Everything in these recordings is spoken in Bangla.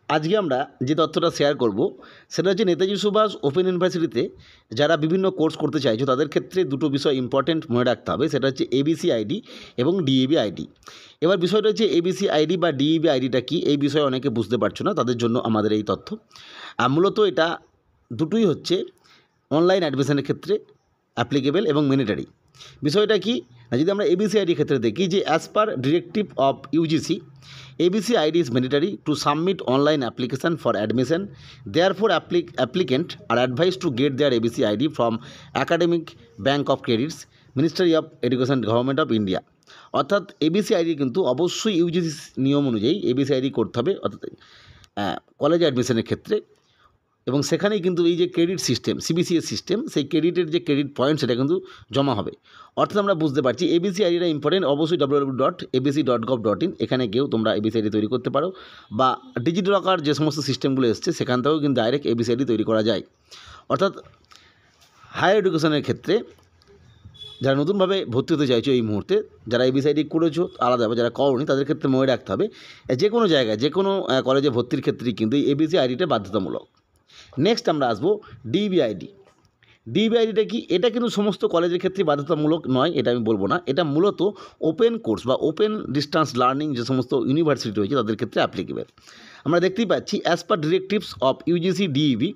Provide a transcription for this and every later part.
আজকে আমরা যে তথ্যটা শেয়ার করব সেটা হচ্ছে নেতাজি সুভাষ ওপেন ইউনিভার্সিটিতে যারা বিভিন্ন কোর্স করতে চাইছো তাদের ক্ষেত্রে দুটো বিষয় ইম্পর্টেন্ট মনে রাখতে হবে। সেটা হচ্ছে এবিসি আইডি এবং ডিইবি আইডি। এবার বিষয়টা হচ্ছে এবিসি আইডি বা ডিইবি আইডিটা কি, এই বিষয়ে অনেকে বুঝতে পারছো না, তাদের জন্য আমাদের এই তথ্য। মূলত এটা দুটোই হচ্ছে অনলাইন অ্যাডমিশনের ক্ষেত্রে অ্যাপ্লিকেবল এবং ম্যান্ডেটরি। বিষয়টা কি না, যদি আমরা এবিসি আইডির ক্ষেত্রে দেখি যে as per directive of UGC ABC ID is mandatory to submit online application for admission. Therefore, applicants are advised to get their ABC ID from Academic Bank of Credits, Ministry of Education, Government of India. অর্থাৎ এবিসি আইডি কিন্তু অবশ্যই ইউজিসি নিয়ম অনুযায়ী এবিসি আইডি করতে হবে অর্থাৎ কলেজ অ্যাডমিশনের ক্ষেত্রে। এবং সেখানেই কিন্তু এই যে ক্রেডিট সিস্টেম সিবিসিএস সিস্টেম, সেই ক্রেডিটের যে ক্রেডিট পয়েন্ট সেটা কিন্তু জমা হবে। অর্থাৎ আমরা বুঝতে পারছি এবিসি আইডিটা ইম্পর্টেন্ট। অবশ্যই www.abc.gov.in এখানে গিয়েও তোমরা এবিসি আইডি তৈরি করতে পারো, বা ডিজিটাল আকার যে সমস্ত সিস্টেমগুলো এসছে সেখান থেকেও কিন্তু ডাইরেক্ট এবিসি আইডি তৈরি করা যায়। অর্থাৎ হায়ার এডুকেশনের ক্ষেত্রে যারা নতুনভাবে ভর্তি হতে চাইছো এই মুহূর্তে, যারা এবিসি আইডি করেছো আলাদা, যারা করোনি তাদের ক্ষেত্রে মনে রাখতে হবে যে কোনো জায়গায় যে কোনো কলেজে ভর্তির ক্ষেত্রেই কিন্তু এই এবিসি আইডিটা বাধ্যতামূলক। নেক্সট আমরা আসবো ডিবি আইডি। ডিবি আইডিটা কি? এটা কিন্তু সমস্ত কলেজের ক্ষেত্রে বাধ্যতামূলক নয়, এটা আমি বলবো না। এটা মূলত ওপেন কোর্স বা ওপেন ডিস্টেন্স লার্নিং যে সমস্ত ইউনিভার্সিটি রয়েছে তাদের ক্ষেত্রে অ্যাপ্লিকেবল। আমরা দেখতেই পাচ্ছি as per directives of UGC DEB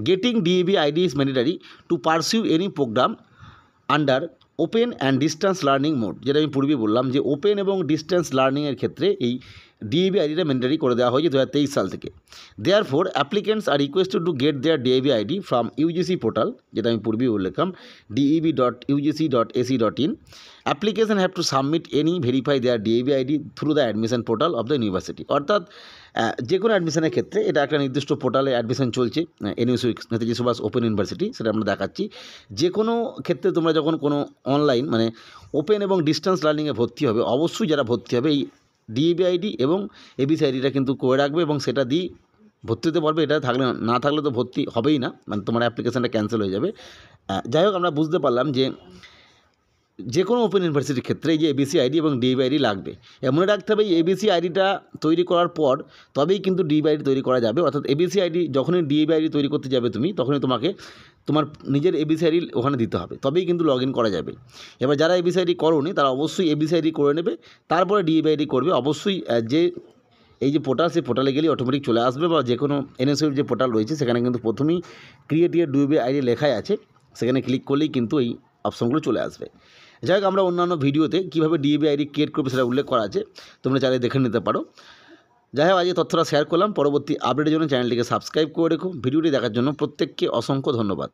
getting DEB ID is mandatory to pursue any programme under open and distance learning mode. যেটা আমি পূর্বে বললাম যে ওপেন এবং ডিস্টেন্স লার্নিংয়ের ক্ষেত্রে এই ডিইবি আইডিটা ম্যান্ডেটারি করে দেওয়া হয়েছে 2023 সাল থেকে। Therefore applicants are requested to get their DEB ID from UGC portal, যেটা আমি পূর্বেই উল্লেখলাম deb.ugc.ac.in। Application have to submit any verify their DEB ID through the admission portal of the university. অর্থাৎ যে কোনো অ্যাডমিশনের ক্ষেত্রে এটা একটা নির্দিষ্ট পোর্টালে অ্যাডমিশন চলছে, এনইউসি নেতাজি সুভাষ ওপেন ইউনিভার্সিটি, সেটা আমরা দেখাচ্ছি। যে কোনো ক্ষেত্রে তোমরা যখন কোনো অনলাইন মানে ওপেন এবং ডিস্টেন্স লার্নিংয়ে ভর্তি হবে, অবশ্যই যারা ভর্তি হবে এই ডিইবি আইডি এবং এবিসি আইডিটা কিন্তু করে রাখবে এবং সেটা দিয়ে ভর্তি হতে পারবে। এটা থাকলে না থাকলে তো ভর্তি হবেই না, মানে তোমার অ্যাপ্লিকেশানটা ক্যান্সেল হয়ে যাবে। যাই হোক, আমরা বুঝতে পারলাম যে কোনো ওপেন ইউনিভার্সিটির ক্ষেত্রে এই যে এবিসি আইডি এবং ডিইবি আইডি লাগবে। মনে রাখতে হবে এই এবিসি আইডিটা তৈরি করার পর তবেই কিন্তু ডিইবি আইডি তৈরি করা যাবে। অর্থাৎ এবিসি আইডি যখনই ডিইবি আইডি তৈরি করতে যাবে তুমি, তখনই তোমাকে তোমার নিজের এবিসি আইডি ওখানে দিতে হবে, তবেই কিন্তু লগ ইন করা যাবে। এবার যারা এবিসি আইডি করোনি তারা অবশ্যই এবিসি আইডি করে নেবে, তারপরে ডিইবি আইডি করবে। অবশ্যই যে এই যে পোর্টাল, সেই পোর্টালে গেলে অটোমেটিক চলে আসবে, বা যে কোনো এনএসইউর যে পোর্টাল রয়েছে সেখানে কিন্তু প্রথমেই ক্রিয়েট ইয়ার ডিইবি আইডি লেখাই আছে, সেখানে ক্লিক করলেই কিন্তু এই অপশনগুলো চলে আসবে। যাই হোক, আমরা অন্যান্য ভিডিওতে কীভাবে ডিইবি আইডি ক্রিয়েট করবে সেটা উল্লেখ করা আছে, তোমরা চাইলে দেখে নিতে পারো। যাই হোক, আজকে তথ্যটা শেয়ার করলাম। পরবর্তী আপডেটের জন্য চ্যানেলটিকে সাবস্ক্রাইব করে রেখো। ভিডিওটি দেখার জন্য প্রত্যেককে অসংখ্য ধন্যবাদ।